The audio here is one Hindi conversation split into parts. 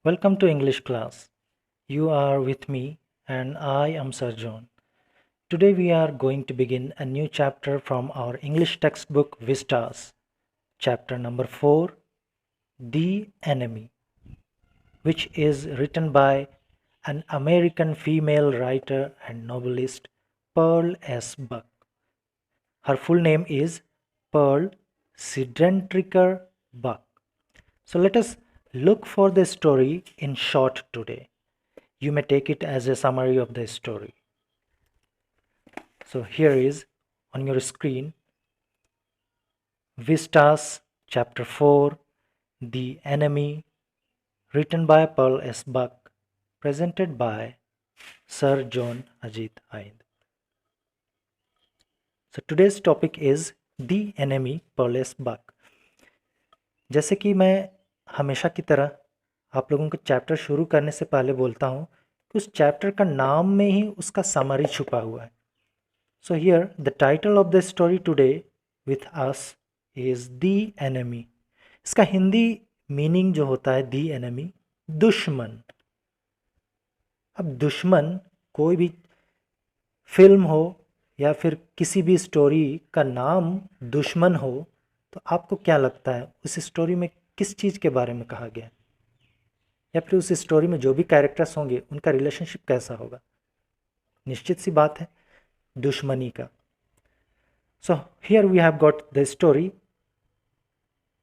Welcome to English class. You are with me and I am Sir John. Today we are going to begin a new chapter from our English textbook Vistas, chapter number 4, The Enemy, which is written by an American female writer and novelist, Pearl S. Buck. Her full name is Pearl Sidrentriker Buck. So let us look for the story in short today. You may take it as a summary of the story. So here is on your screen Vistas chapter 4, The Enemy, written by Pearl S. Buck, presented by Sir John Ajit Hind. So today's topic is The Enemy, Pearl S. Buck. जैसे कि मैं हमेशा की तरह आप लोगों को चैप्टर शुरू करने से पहले बोलता हूँ कि उस चैप्टर का नाम में ही उसका समरी छुपा हुआ है. So here the title of the story today with us is The Enemy. इसका हिंदी मीनिंग जो होता है The Enemy, दुश्मन. अब दुश्मन कोई भी फिल्म हो या फिर किसी भी स्टोरी का नाम दुश्मन हो तो आपको क्या लगता है उस स्टोरी में किस चीज़ के बारे में कहा गया है, या फिर उस स्टोरी में जो भी कैरेक्टर्स होंगे उनका रिलेशनशिप कैसा होगा? निश्चित सी बात है दुश्मनी का. So here we have got the story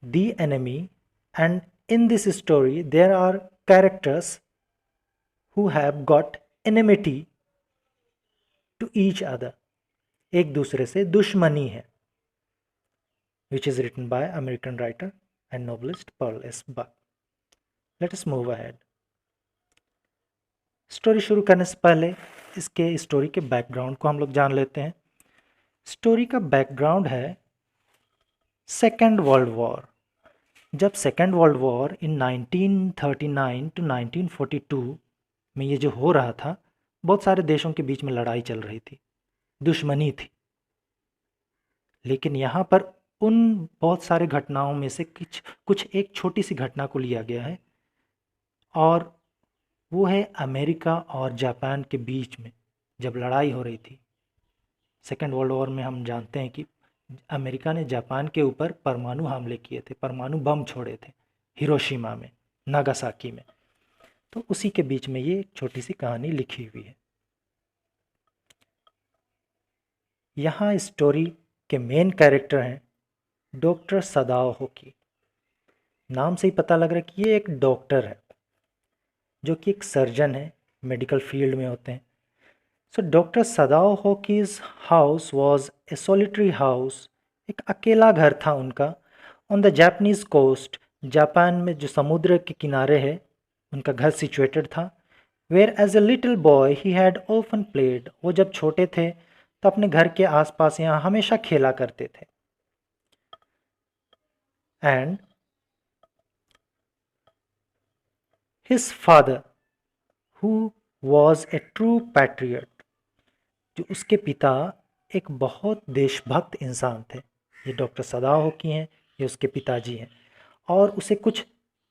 The Enemy, and in this story there are characters who have got enmity to each other. एक दूसरे से दुश्मनी है, which is written by American writer and novelist Pearl S. Buck. Let us move ahead. Story शुरू करने से पहले इसके स्टोरी के बैकग्राउंड को हम लोग जान लेते हैं. स्टोरी का बैकग्राउंड है सेकेंड वर्ल्ड वॉर. जब second world war in 1939 to 1942 में ये जो हो रहा था, बहुत सारे देशों के बीच में लड़ाई चल रही थी, दुश्मनी थी. लेकिन यहाँ पर उन बहुत सारे घटनाओं में से कुछ एक छोटी सी घटना को लिया गया है, और वो है अमेरिका और जापान के बीच में जब लड़ाई हो रही थी. सेकेंड वर्ल्ड वॉर में हम जानते हैं कि अमेरिका ने जापान के ऊपर परमाणु हमले किए थे, परमाणु बम छोड़े थे हिरोशिमा में, नागासाकी में. तो उसी के बीच में ये एक छोटी सी कहानी लिखी हुई है. यहाँ स्टोरी के मेन कैरेक्टर हैं डॉक्टर सदाओ होकी. नाम से ही पता लग रहा है कि ये एक डॉक्टर है जो कि एक सर्जन है, मेडिकल फील्ड में होते हैं. So doctor Sadao Hoki's house was a solitary house. एक अकेला घर था उनका on the Japanese coast. Japan में जो समुद्र के किनारे है उनका घर सिचुएटेड था. Where as a little boy he had often played. वो जब छोटे थे तो अपने घर के आसपास यहाँ हमेशा खेला करते थे. And his father who was a true patriot. जो उसके पिता एक बहुत देशभक्त इंसान थे. ये डॉक्टर सदाओ होकी हैं, ये उसके पिताजी हैं, और उसे कुछ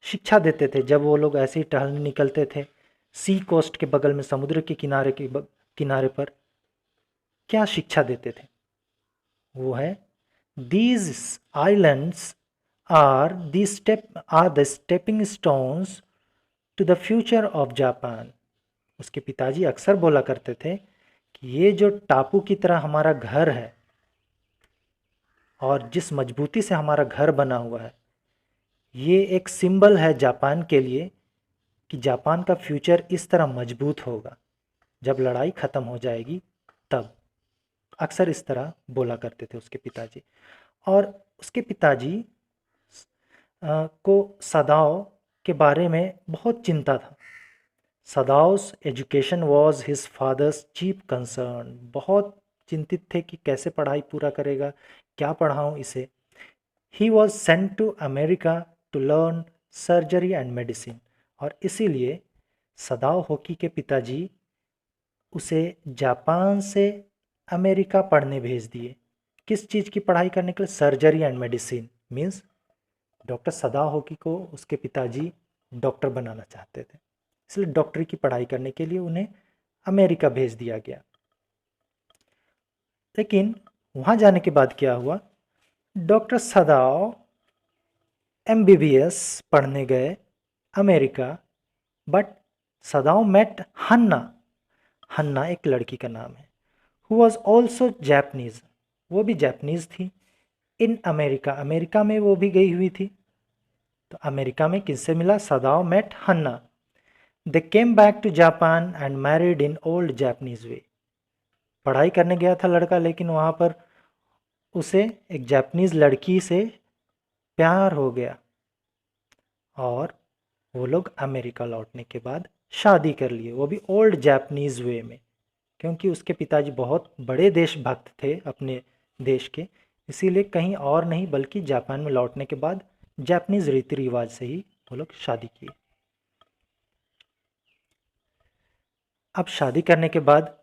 शिक्षा देते थे जब वो लोग ऐसे ही टहलने निकलते थे सी कोस्ट के बगल में, समुद्र के किनारे पर. क्या शिक्षा देते थे? वो है these islands are the stepping stones to the future of Japan. उसके पिताजी अक्सर बोला करते थे कि ये जो टापू की तरह हमारा घर है और जिस मजबूती से हमारा घर बना हुआ है, ये एक सिंबल है जापान के लिए कि जापान का फ्यूचर इस तरह मजबूत होगा जब लड़ाई ख़त्म हो जाएगी तब. अक्सर इस तरह बोला करते थे उसके पिताजी. और उसके पिताजी को सदाओ के बारे में बहुत चिंता था. Sadao's education was his father's chief concern. बहुत चिंतित थे कि कैसे पढ़ाई पूरा करेगा, क्या पढ़ाऊँ इसे. He was sent to America to learn surgery and medicine. और इसीलिए सदाओ होकी के पिताजी उसे जापान से अमेरिका पढ़ने भेज दिए. किस चीज़ की पढ़ाई करने के लिए? Surgery and medicine. Means doctor Sadao Hoki को उसके पिताजी डॉक्टर बनाना चाहते थे, इसलिए डॉक्टरी की पढ़ाई करने के लिए उन्हें अमेरिका भेज दिया गया। लेकिन वहाँ जाने के बाद क्या हुआ, डॉक्टर सदाव MBBS पढ़ने गए अमेरिका, बट सदाव मेट हन्ना, हन्ना एक लड़की का नाम है, हु वॉज ऑल्सो जैपनीज, वो भी जैपनीज थी, इन अमेरिका, अमेरिका में वो भी गई हुई थी। तो अमेरिका में किससे मिला, Sadao met Hannah. They came back to Japan and married in old Japanese way. पढ़ाई करने गया था लड़का, लेकिन वहाँ पर उसे एक जापानीज लड़की से प्यार हो गया और वो लोग अमेरिका लौटने के बाद शादी कर लिए, वो भी ओल्ड जापानीज वे में, क्योंकि उसके पिताजी बहुत बड़े देशभक्त थे अपने देश के, इसीलिए कहीं और नहीं बल्कि जापान में लौटने के बाद जापानीज रीति रिवाज से ही वो लोग शादी किए। अब शादी करने के बाद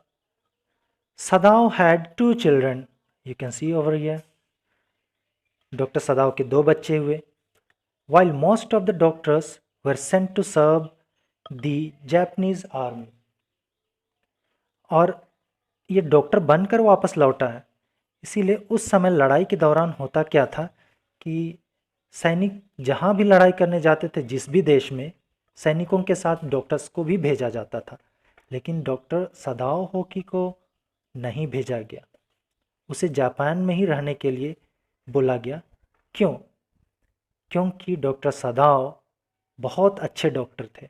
सदाव had 2 children, you can see over here. Doctor सदाव के 2 बच्चे हुए। while most of the doctors were sent to serve the Japanese army, और ये डॉक्टर बनकर वापस लौटा है, इसीलिए उस समय लड़ाई के दौरान होता क्या था कि सैनिक जहाँ भी लड़ाई करने जाते थे, जिस भी देश में, सैनिकों के साथ डॉक्टर्स को भी भेजा जाता था, लेकिन डॉक्टर सदाओ होकी को नहीं भेजा गया, उसे जापान में ही रहने के लिए बोला गया। क्यों? क्योंकि डॉक्टर सदाओ बहुत अच्छे डॉक्टर थे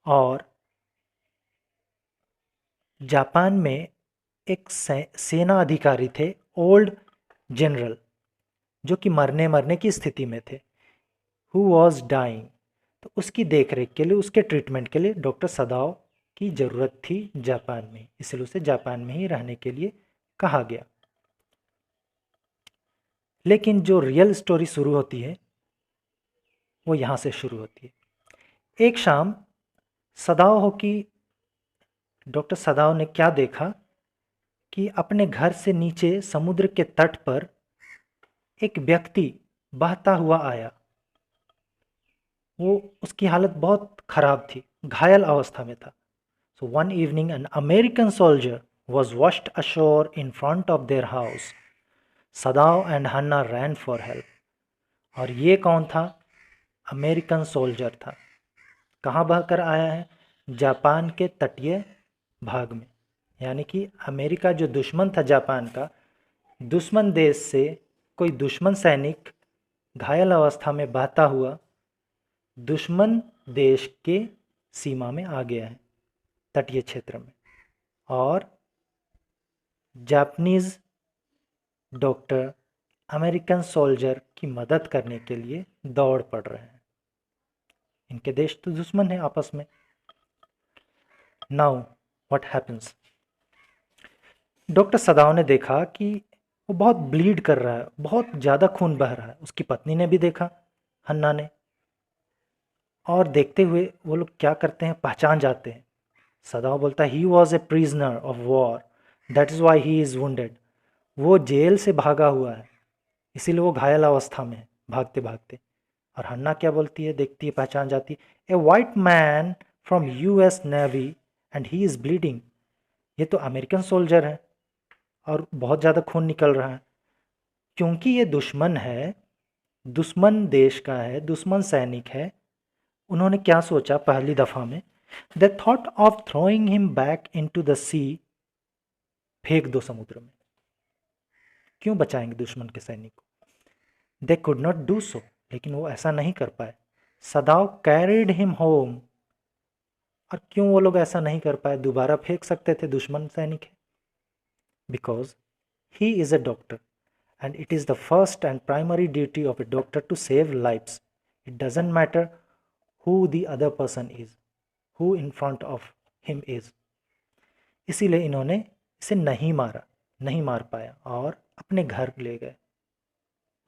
और जापान में एक सेना अधिकारी थे, ओल्ड जनरल, जो कि मरने की स्थिति में थे, हु वॉज डाइंग। तो उसकी देखरेख के लिए, उसके ट्रीटमेंट के लिए डॉक्टर सदाओ की ज़रूरत थी जापान में, इसलिए उसे जापान में ही रहने के लिए कहा गया। लेकिन जो रियल स्टोरी शुरू होती है वो यहाँ से शुरू होती है। एक शाम सदाओ होकी, डॉक्टर सदाओ ने क्या देखा कि अपने घर से नीचे समुद्र के तट पर एक व्यक्ति बहता हुआ आया। वो, उसकी हालत बहुत खराब थी, घायल अवस्था में था। So one evening an American soldier was washed ashore in front of their house. Sadao and Hannah ran for help. और ये कौन था? अमेरिकन सोल्जर था। कहाँ बहकर आया है? जापान के तटीय भाग में, यानी कि अमेरिका जो दुश्मन था जापान का, दुश्मन देश से कोई दुश्मन सैनिक घायल अवस्था में बहता हुआ दुश्मन देश के सीमा में आ गया है, तटीय क्षेत्र में, और जापानीज डॉक्टर अमेरिकन सोल्जर की मदद करने के लिए दौड़ पड़ रहे हैं। इनके देश तो दुश्मन है आपस में। Now what happens? Doctor Sadao ने देखा कि वो बहुत ब्लीड कर रहा है, बहुत ज़्यादा खून बह रहा है। उसकी पत्नी ने भी देखा, हन्ना ने, और देखते हुए वो लोग क्या करते हैं, पहचान जाते हैं। सदाओ बोलता है, he was a prisoner of war, that is why he is wounded. वो जेल से भागा हुआ है, इसीलिए वो घायल अवस्था में है, भागते भागते। और हन्ना क्या बोलती है, देखती है, पहचान जाती, a white man from US navy and he is bleeding. ये तो अमेरिकन सोल्जर है और बहुत ज़्यादा खून निकल रहा है। क्योंकि ये दुश्मन है, दुश्मन देश का है, दुश्मन सैनिक है, उन्होंने क्या सोचा पहली दफ़ा में, they thought of throwing him back into the sea, फेंक दो समुद्र में। क्यों बचाएंगे दुश्मन के सैनिक को? They could not do so, लेकिन वो ऐसा नहीं कर पाए। सदाओ कैरिड हिम होम। और क्यों वो लोग ऐसा नहीं कर पाए, दोबारा फेंक सकते थे, दुश्मन सैनिक है। Because he is a doctor and it is the first and primary duty of a doctor to save lives. It doesn't matter who the other person is, who in front of him is. इसीलिए इन्होंने इसे नहीं मारा, नहीं मार पाया और अपने घर ले गए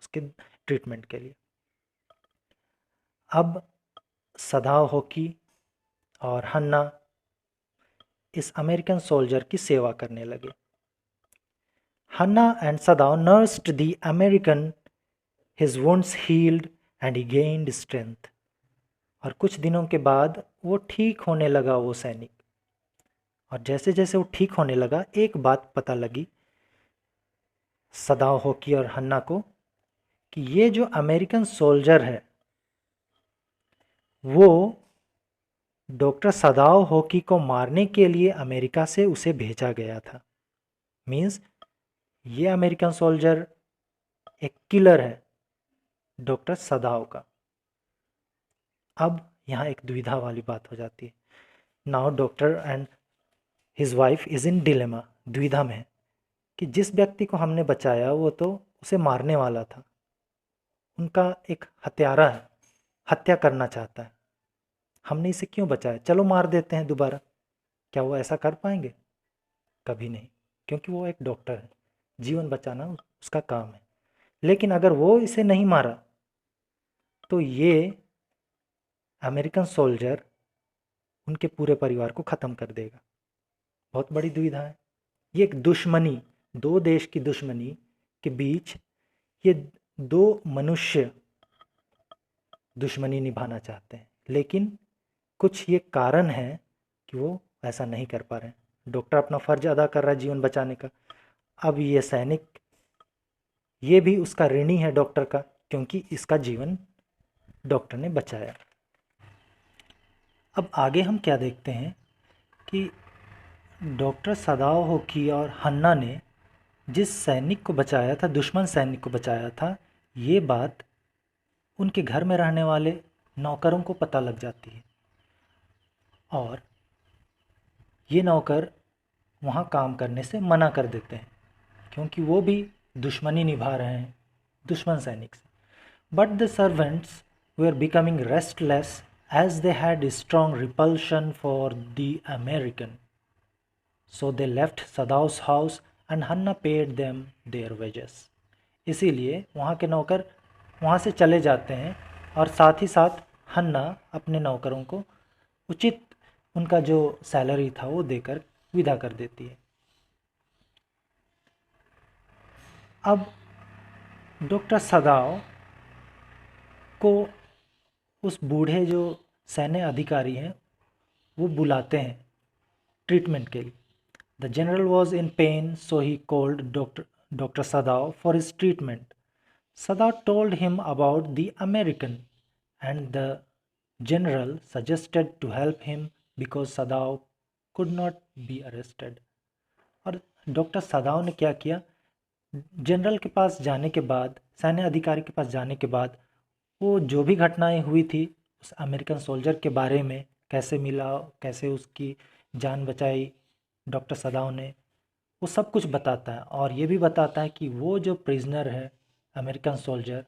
उसके ट्रीटमेंट के लिए। अब सदाओ होकी और हन्ना इस अमेरिकन सोल्जर की सेवा करने लगे। हन्ना and Sadao nursed the American, his wounds healed and he gained strength. और कुछ दिनों के बाद वो ठीक होने लगा वो सैनिक। और जैसे जैसे वो ठीक होने लगा, एक बात पता लगी सदाओ होकी और हन्ना को कि ये जो अमेरिकन सोल्जर है वो डॉक्टर सदाओ होकी को मारने के लिए अमेरिका से उसे भेजा गया था। मीन्स ये अमेरिकन सोल्जर एक किलर है डॉक्टर सदाओ का। अब यहाँ एक दुविधा वाली बात हो जाती है। Now doctor and his wife is in dilemma, दुविधा में है कि जिस व्यक्ति को हमने बचाया वो तो उसे मारने वाला था, उनका एक हत्यारा है, हत्या करना चाहता है, हमने इसे क्यों बचाया, चलो मार देते हैं दोबारा। क्या वो ऐसा कर पाएंगे? कभी नहीं, क्योंकि वो एक डॉक्टर है, जीवन बचाना उसका काम है। लेकिन अगर वो इसे नहीं मारा तो ये अमेरिकन सोल्जर उनके पूरे परिवार को ख़त्म कर देगा। बहुत बड़ी दुविधा है। ये एक दुश्मनी, दो देश की दुश्मनी के बीच ये दो मनुष्य दुश्मनी निभाना चाहते हैं, लेकिन कुछ ये कारण है कि वो ऐसा नहीं कर पा रहे हैं। डॉक्टर अपना फ़र्ज अदा कर रहा है जीवन बचाने का। अब ये सैनिक, ये भी उसका ऋणी है डॉक्टर का, क्योंकि इसका जीवन डॉक्टर ने बचाया। अब आगे हम क्या देखते हैं कि डॉक्टर सदाओ होकी और हन्ना ने जिस सैनिक को बचाया था, दुश्मन सैनिक को बचाया था, ये बात उनके घर में रहने वाले नौकरों को पता लग जाती है। और ये नौकर वहाँ काम करने से मना कर देते हैं, क्योंकि वो भी दुश्मनी निभा रहे हैं दुश्मन सैनिक से। But the servants were becoming restless as they had strong repulsion for the American. So they left Sadao's house and Hanna paid them their wages. इसीलिए वहाँ के नौकर वहाँ से चले जाते हैं और साथ ही साथ हन्ना अपने नौकरों को उचित उनका जो सैलरी था वो देकर विदा कर देती है। अब डॉक्टर सदाओ को उस बूढ़े जो सैन्य अधिकारी हैं वो बुलाते हैं ट्रीटमेंट के लिए। The general was in pain, so he called doctor Sadao for his treatment. Sadao told him about the American and the general suggested to help him because Sadao could not be arrested. और डॉक्टर सदाओ ने क्या किया, जनरल के पास जाने के बाद, सैन्य अधिकारी के पास जाने के बाद, वो जो भी घटनाएं हुई थी उस अमेरिकन सोल्जर के बारे में, कैसे मिला, कैसे उसकी जान बचाई डॉक्टर सदाओ ने, वो सब कुछ बताता है। और ये भी बताता है कि वो जो प्रिजनर है अमेरिकन सोल्जर,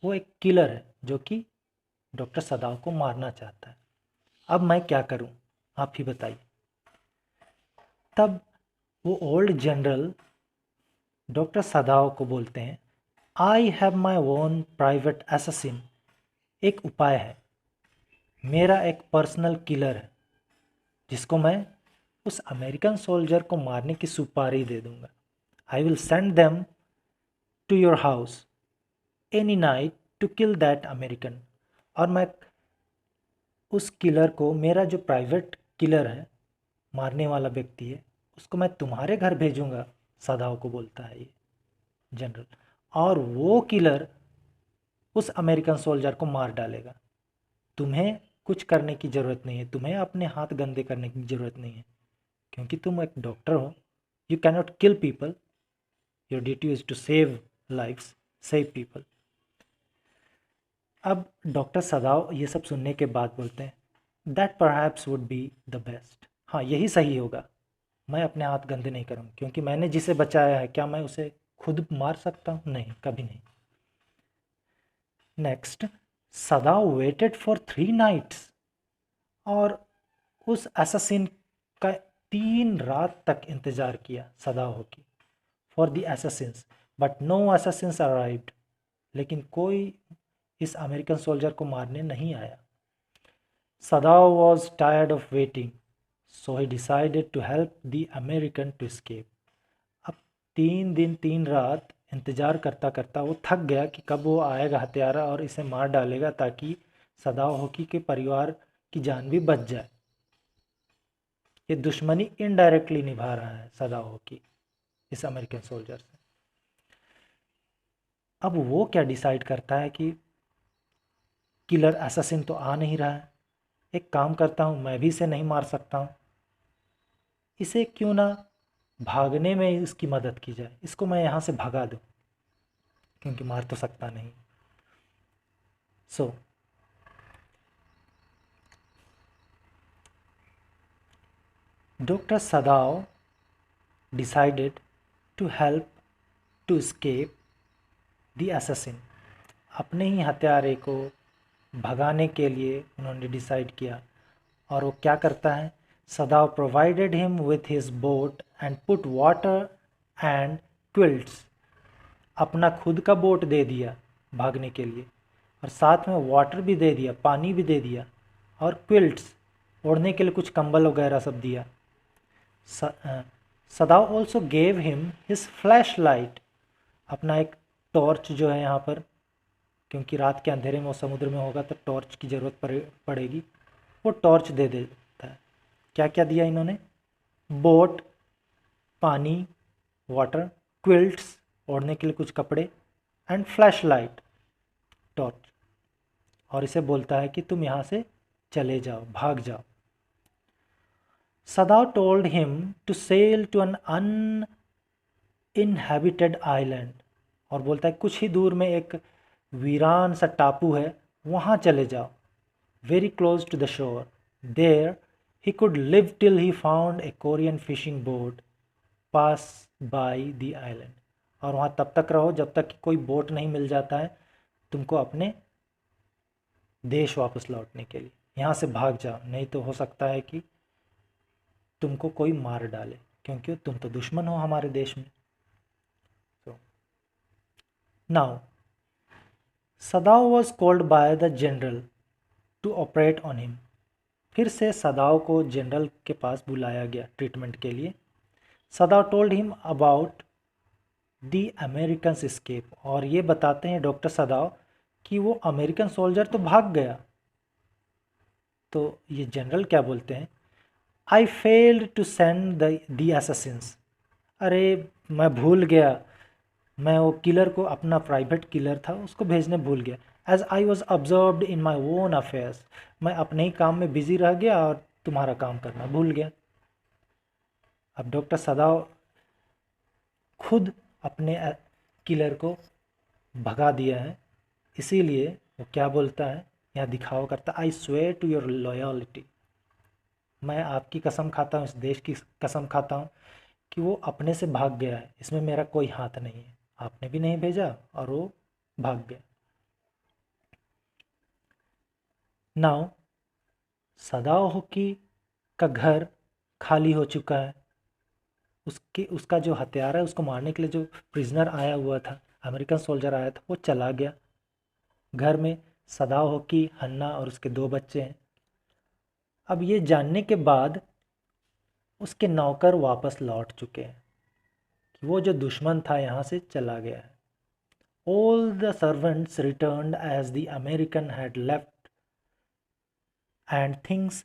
वो एक किलर है जो कि डॉक्टर सदाओ को मारना चाहता है। अब मैं क्या करूं, आप ही बताइए। तब वो ओल्ड जनरल डॉक्टर सदाओ को बोलते हैं, I have my own private assassin. एक उपाय है, मेरा एक पर्सनल किलर है जिसको मैं उस अमेरिकन सोल्जर को मारने की सुपारी दे दूंगा। I will send them to your house any night to kill that American. और मैं उस किलर को, मेरा जो प्राइवेट किलर है, मारने वाला व्यक्ति है, उसको मैं तुम्हारे घर भेजूंगा, सदाओ को बोलता है ये जनरल। और वो किलर उस अमेरिकन सोल्जर को मार डालेगा। तुम्हें कुछ करने की ज़रूरत नहीं है, तुम्हें अपने हाथ गंदे करने की ज़रूरत नहीं है, क्योंकि तुम एक डॉक्टर हो। You can not kill people, your duty is to save lifes, save people. अब डॉक्टर सदाओ ये सब सुनने के बाद बोलते हैं, that perhaps would be the best. हाँ, यही सही होगा, मैं अपने हाथ गंदे नहीं करूँ, क्योंकि मैंने जिसे बचाया है, क्या मैं उसे खुद मार सकता हूँ? नहीं, कभी नहीं। Next, Sadao waited for 3 nights. और उस असैसिन का 3 रात तक इंतज़ार किया सदाओ की, for the assassins, but no assassins arrived. लेकिन कोई इस अमेरिकन सोल्जर को मारने नहीं आया। Sadao was tired of waiting, so he decided to help the American to escape. अब 3 दिन 3 रात इंतज़ार करता करता वो थक गया कि कब वो आएगा हत्यारा और इसे मार डालेगा, ताकि सदाओ होकी के परिवार की जान भी बच जाए। ये दुश्मनी इनडायरेक्टली निभा रहा है सदाओ होकी इस अमेरिकन सोल्जर से। अब वो क्या डिसाइड करता है कि किलर असैसिन तो आ नहीं रहा है, एक काम करता हूँ, मैं भी इसे नहीं मार सकता हूँ, इसे क्यों ना भागने में इसकी मदद की जाए, इसको मैं यहाँ से भगा दूँ, क्योंकि मार तो सकता नहीं। So doctor Sadao decided to help to escape the assassin। अपने ही हत्यारे को भगाने के लिए उन्होंने डिसाइड किया। और वो क्या करता है, Sadao provided him with his boat and put water and quilts. अपना खुद का बोट दे दिया भागने के लिए, और साथ में वाटर भी दे दिया, पानी भी दे दिया, और क्विल्ट्स ओढ़ने के लिए कुछ कंबल वगैरह सब दिया। Sadao also gave him his flash light. अपना एक टॉर्च जो है यहाँ पर, क्योंकि रात के अंधेरे में वो समुद्र में होगा तो टॉर्च की ज़रूरत पड़ेगी, वो टॉर्च दे देता है। क्या क्या दिया इन्होंने, बोट, पानी, वाटर, क्विल्ट्स ओढ़ने के लिए कुछ कपड़े, एंड फ्लैश लाइट, टॉर्च। और इसे बोलता है कि तुम यहाँ से चले जाओ, भाग जाओ। Sadao told him to sail to an uninhabited island. और बोलता है कुछ ही दूर में एक वीरान सा टापू है, वहाँ चले जाओ, very close to the shore. There he could live till he found a Korean fishing boat pass by the island. और वहाँ तब तक रहो जब तक कि कोई बोट नहीं मिल जाता है तुमको अपने देश वापस लौटने के लिए। यहाँ से भाग जाओ, नहीं तो हो सकता है कि तुमको कोई मार डाले, क्योंकि तुम तो दुश्मन हो हमारे देश में। Now Sadao was called by the general to operate on him. फिर से सदाओ को जनरल के पास बुलाया गया ट्रीटमेंट के लिए। Sadao told him about the American escape. और ये बताते हैं डॉक्टर सदाओ कि वो अमेरिकन सोल्जर तो भाग गया। तो ये जनरल क्या बोलते हैं, I failed to send the assassins. अरे मैं भूल गया, मैं वो किलर को, अपना प्राइवेट किलर था उसको भेजने भूल गया। As I was observed in my own affairs. मैं अपने ही काम में बिजी रह गया और तुम्हारा काम करना भूल गया। अब डॉक्टर सदाओ खुद अपने किलर को भगा दिया है, इसीलिए वो क्या बोलता है, यहाँ दिखावा करता, I swear to your loyalty. मैं आपकी कसम खाता हूँ, इस देश की कसम खाता हूँ कि वो अपने से भाग गया है, इसमें मेरा कोई हाथ नहीं है, आपने भी नहीं भेजा और वो भाग गया। नाउ सदाओ होकी का घर खाली हो चुका है। उसका जो हथियार है, उसको मारने के लिए जो प्रिजनर आया हुआ था, अमेरिकन सोल्जर आया था, वो चला गया। घर में सदाओ होकी, हन्ना और उसके 2 बच्चे हैं। अब ये जानने के बाद उसके नौकर वापस लौट चुके हैं कि वो जो दुश्मन था यहाँ से चला गया है। All the servants returned as the American had left and things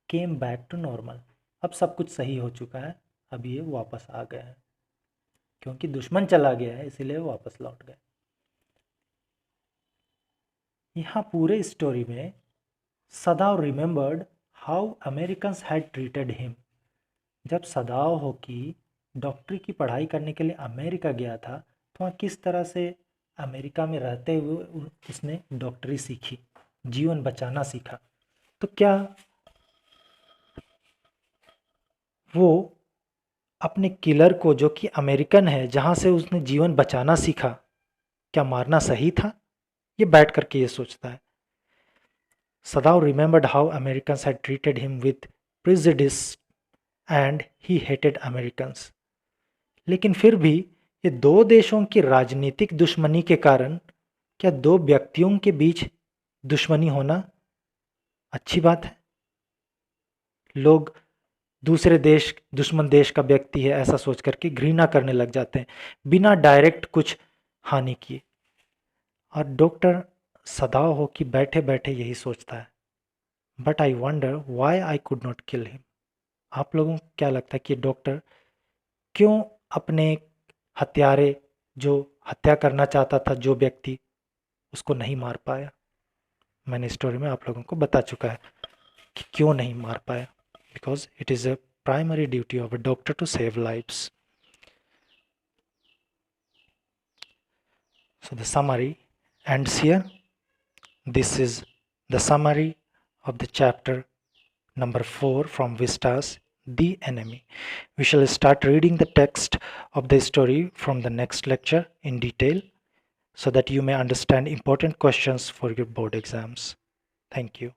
came back to normal. अब सब कुछ सही हो चुका है, अब ये वापस आ गए हैं, क्योंकि दुश्मन चला गया है इसीलिए वापस लौट गए। यहाँ पूरे स्टोरी में Sadao remembered how Americans had treated him. जब सदाओ होकी डॉक्टरी की पढ़ाई करने के लिए अमेरिका गया था तो वहाँ किस तरह से अमेरिका में रहते हुए उसने डॉक्टरी सीखी, जीवन बचाना सीखा। तो क्या वो अपने किलर को, जो कि अमेरिकन है, जहाँ से उसने जीवन बचाना सीखा, क्या मारना सही था? ये बैठ करके ये सोचता है। Sadao remembered how Americans had treated him with prejudice and he hated Americans. लेकिन फिर भी ये 2 देशों की राजनीतिक दुश्मनी के कारण क्या 2 व्यक्तियों के बीच दुश्मनी होना अच्छी बात है? लोग दूसरे देश, दुश्मन देश का व्यक्ति है ऐसा सोच करके घृणा करने लग जाते हैं बिना डायरेक्ट कुछ हानि किए। और डॉक्टर सदाव हो कि बैठे बैठे यही सोचता है, but I wonder why I could not kill him. आप लोगों को क्या लगता है कि डॉक्टर क्यों अपने हत्यारे, जो हत्या करना चाहता था जो व्यक्ति, उसको नहीं मार पाया? मैंने स्टोरी में आप लोगों को बता चुका है कि क्यों नहीं मार पाया, because it is a primary duty of a doctor to save lives. So the summary ends here. This is the summary of the chapter number 4 from Vistas, The Enemy. We shall start reading the text of the story from the next lecture in detail so that you may understand important questions for your board exams. Thank you.